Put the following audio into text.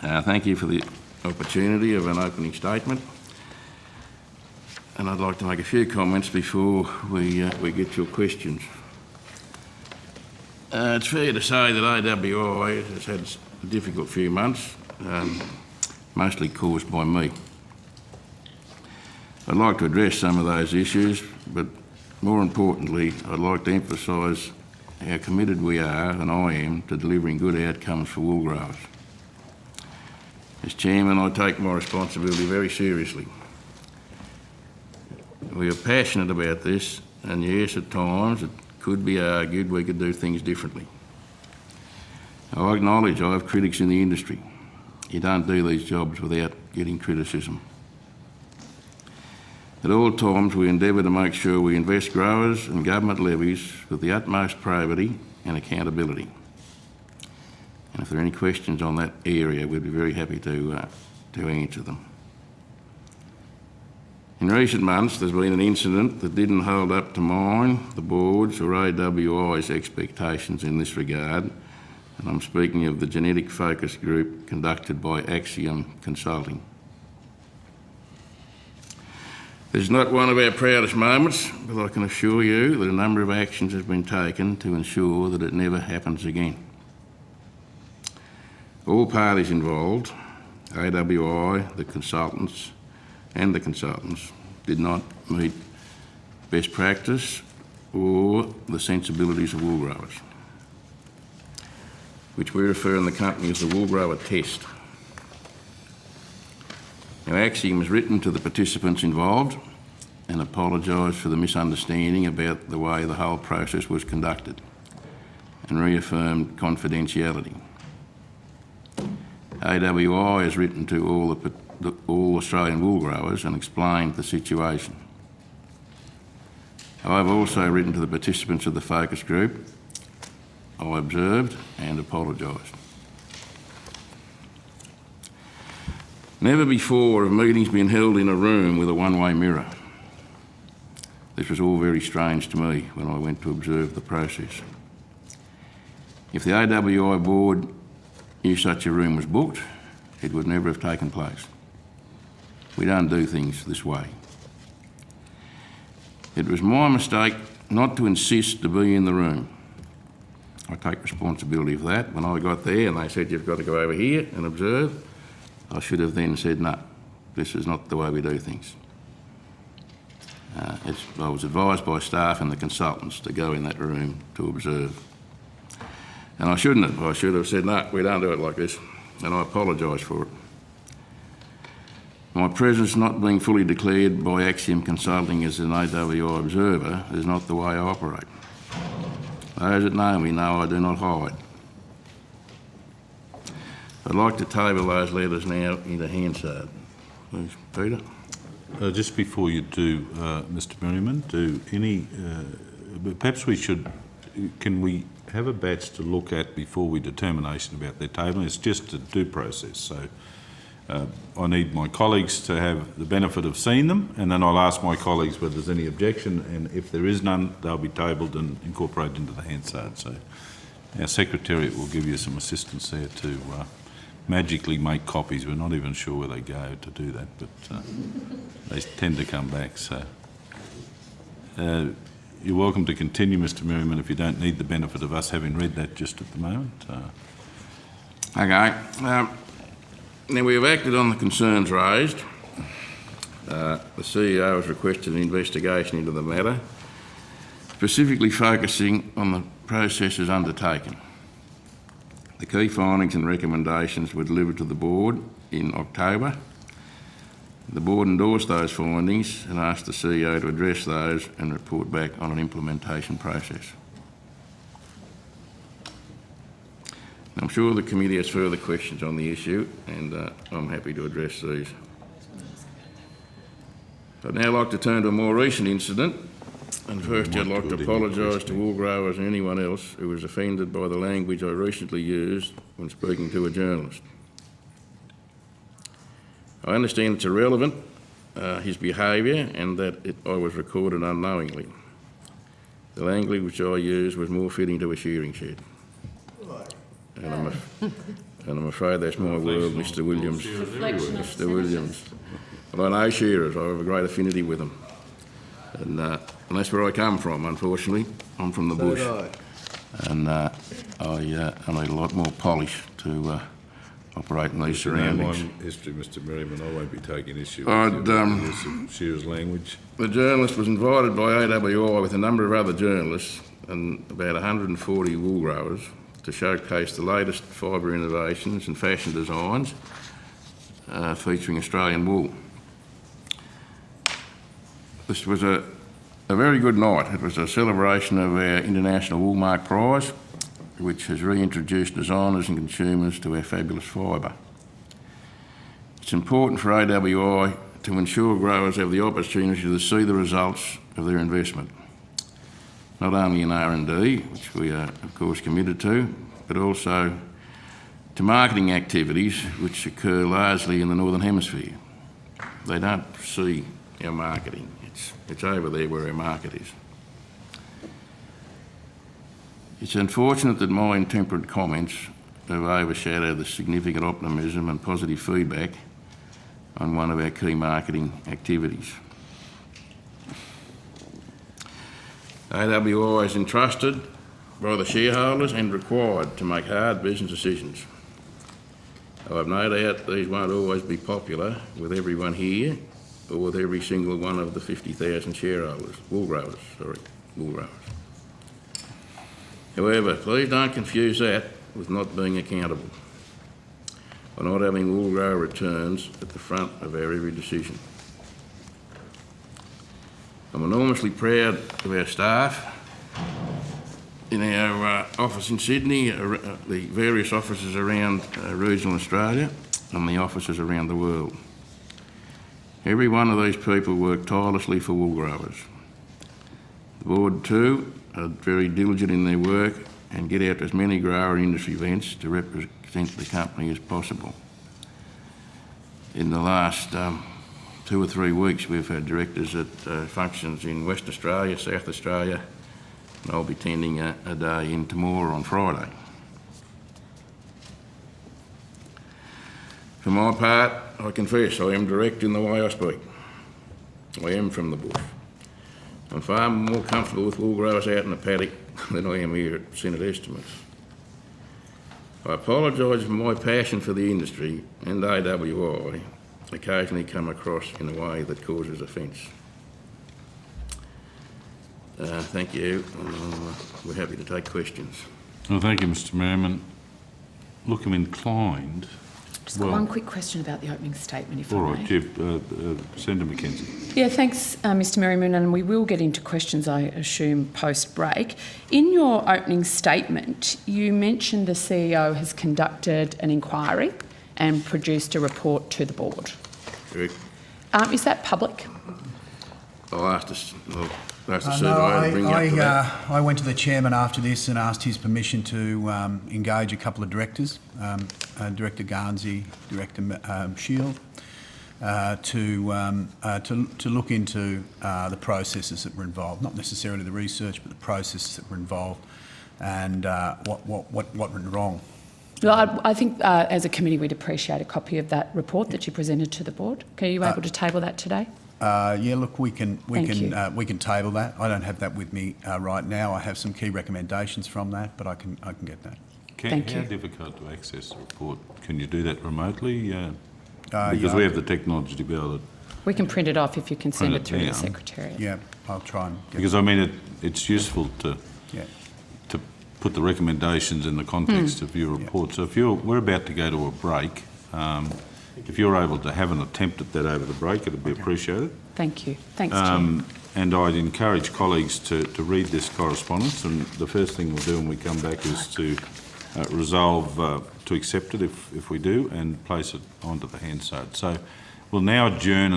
Thank you for the opportunity of an opening statement. And I'd like to make a few comments before we get to your questions. It's fair to say that AWI has had a difficult few months, mostly caused by me. I'd like to address some of those issues, but more importantly, I'd like to emphasise how committed we are, and I am, to delivering good outcomes for wool growers. As Chairman, I take my responsibility very seriously. We are passionate about this, and yes, at times it could be argued we could do things differently. I acknowledge I have critics in the industry. You don't do these jobs without getting criticism. At all times, we endeavour to make sure we invest growers and government levies with the utmost probity and accountability. And if there are any questions on that area, we'd be very happy to answer them. In recent months, there's been an incident that didn't hold up to mine, the board's or AWI's expectations in this regard, and I'm speaking of the genetic focus group conducted by Axiom Consulting. It's not one of our proudest moments, but I can assure you that a number of actions have been taken to ensure that it never happens again. All parties involved, AWI, the consultants, did not meet best practice or the sensibilities of wool growers, which we refer in the company as the wool grower test. Now, Axiom has written to the participants involved and apologised for the misunderstanding about the way the whole process was conducted and reaffirmed confidentiality. AWI has written to all Australian wool growers and explained the situation. I have also written to the participants of the focus group. I observed and apologised. Never before have meetings been held in a room with a one-way mirror. This was all very strange to me when I went to observe the process. If the AWI board knew such a room was booked, it would never have taken place. We don't do things this way. It was my mistake not to insist to be in the room. I take responsibility for that. When I got there and they said, you've got to go over here and observe, I should have then said, no, this is not the way we do things. I was advised by staff and the consultants to go in that room to observe. And I shouldn't have. I should have said, no, we don't do it like this. And I apologise for it. My presence not being fully declared by Axiom Consulting as an AWI observer is not the way I operate. Those that know me know I do not hide. I'd like to table those letters now into Hansard. Please, Peter. Just before you do, Mr. Merriman, perhaps we should, can we have a batch to look at before we determination about their tabling? It's just a due process, so I need my colleagues to have the benefit of seeing them, and then I'll ask my colleagues whether there's any objection, and if there is none, they'll be tabled and incorporated into the Hansard. So our Secretariat will give you some assistance there to magically make copies. We're not even sure where they go to do that, but they tend to come back. So you're welcome to continue, Mr. Merriman, if you don't need the benefit of us having read that just at the moment. Okay. Now, we have acted on the concerns raised. The CEO has requested an investigation into the matter, specifically focusing on the processes undertaken. The key findings and recommendations were delivered to the board in October. The board endorsed those findings and asked the CEO to address those and report back on an implementation process. I'm sure the committee has further questions on the issue, and I'm happy to address these. I'd now like to turn to a more recent incident, and first I'd like to apologise to wool growers and anyone else who was offended by the language I recently used when speaking to a journalist. I understand it's irrelevant, his behaviour, and that I was recorded unknowingly. The language which I used was more fitting to a shearing shed. And And I'm afraid that's my world, Mr Williams. Reflection of Mr Williams. Well, I know shearers. I have a great affinity with them. And that's where I come from, unfortunately. I'm from the bush. And I need a lot more polish to operate in these surroundings. History, Mr Merriman, I won't be taking issue I'd, with your use of shearer's language. The journalist was invited by AWI with a number of other journalists and about 140 wool growers to showcase the latest fibre innovations and fashion designs featuring Australian wool. This was a very good night. It was a celebration of our International Woolmark Prize, which has reintroduced designers and consumers to our fabulous fibre. It's important for AWI to ensure growers have the opportunity to see the results of their investment, not only in R&D, which we are of course committed to, but also to marketing activities which occur largely in the Northern Hemisphere. They don't see our marketing. It's over there where our market is. It's unfortunate that my intemperate comments have overshadowed the significant optimism and positive feedback on one of our key marketing activities. AWI is entrusted by the shareholders and required to make hard business decisions. I have no doubt these won't always be popular with everyone here or with every single one of the 50,000 shareholders, wool growers. However, please don't confuse that with not being accountable, or not having wool grower returns at the front of our every decision. I'm enormously proud of our staff in our office in Sydney, the various offices around regional Australia and the offices around the world. Every one of these people work tirelessly for wool growers. The board too are very diligent in their work and get out to as many grower and industry events to represent the company as possible. In the last 2 or 3 weeks, we've had directors at functions in West Australia, South Australia, and I'll be attending a day in Temora on Friday. For my part, I confess I am direct in the way I speak. I am from the bush. I'm far more comfortable with wool growers out in the paddock than I am here at Senate Estimates. I apologise for my passion for the industry and AWI occasionally come across in a way that causes offence. Thank you. We're happy to take questions. Well, thank you, Mr Merriman. Look, I'm inclined... Just got one quick question about the opening statement, if I may. All right, Jeb, Senator Mackenzie. Yeah, thanks, Mr Merriman, and we will get into questions, I assume, post-break. In your opening statement, you mentioned the CEO has conducted an inquiry and produced a report to the board. Correct. Is that public? I'll ask the surveyor to bring you up to that. I went to the chairman after this and asked his permission to engage a couple of directors, Director Garnsey, Director Shield, to look into the processes that were involved, not necessarily the research, but the processes that were involved and what went wrong. Well, I think as a committee we'd appreciate a copy of that report that you presented to the board. Are you able to table that today? Yeah, look, we can table that. I don't have that with me right now. I have some key recommendations from that, but I can get that. Thank you. How difficult to access the report? Can you do that remotely? Because we have the technology to be able to... We can print it off if you can send it through the down. Secretariat. Yeah, I'll try and get Because, I mean, it's useful to put the recommendations in the context of your report. So if we're about to go to a break, if you're able to have an attempt at that over the break, it'd be appreciated. Thank you. Thanks, Chair. And I'd encourage colleagues to read this correspondence, and the first thing we'll do when we come back is to resolve to accept it if we do and place it onto the Hansard. So we'll now adjourn